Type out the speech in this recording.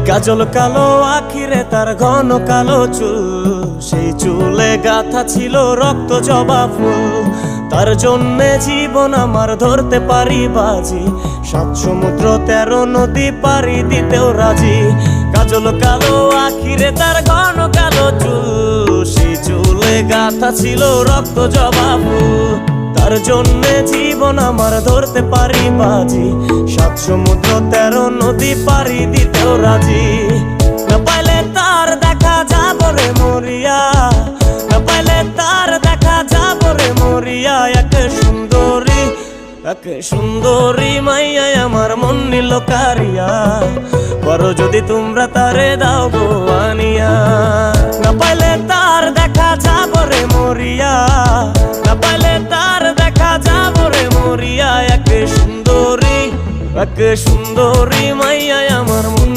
কাজল কালো আখিরে তার ঘন কালো চুল, সেই চুলে গাথা ছিল রক্ত জবা ফুল। তার জন্যে জীবন আমার ধরতে পারি বাজি, 7 সমুদ্র 13 নদী পারি দিতেও রাজি। কাজল কালো আখিরে তার ঘন কালো চুল, সেই চুলে গাথা ছিল রক্ত জবা ফুল। তার জন্যে জীবন আমার ধরতে পারি বাজি, 7 সমুদ্র 13 নদী পারি দিতেও রাজি। না পাইলে তার দেখা যাব রে মরিয়া, না পাইলে তার দেখা যাব রে মরিয়া। এক সুন্দরী মাইয়া আমার মন নিল কারিয়া, করো যদি তোমরা তারে দাও গো আনিয়া। না পাইলে তার দেখা যাব রে মরিয়া, না পাইলে তার দেখা যাব রে মরিয়া। এক সুন্দরী মাইয়া আমার মন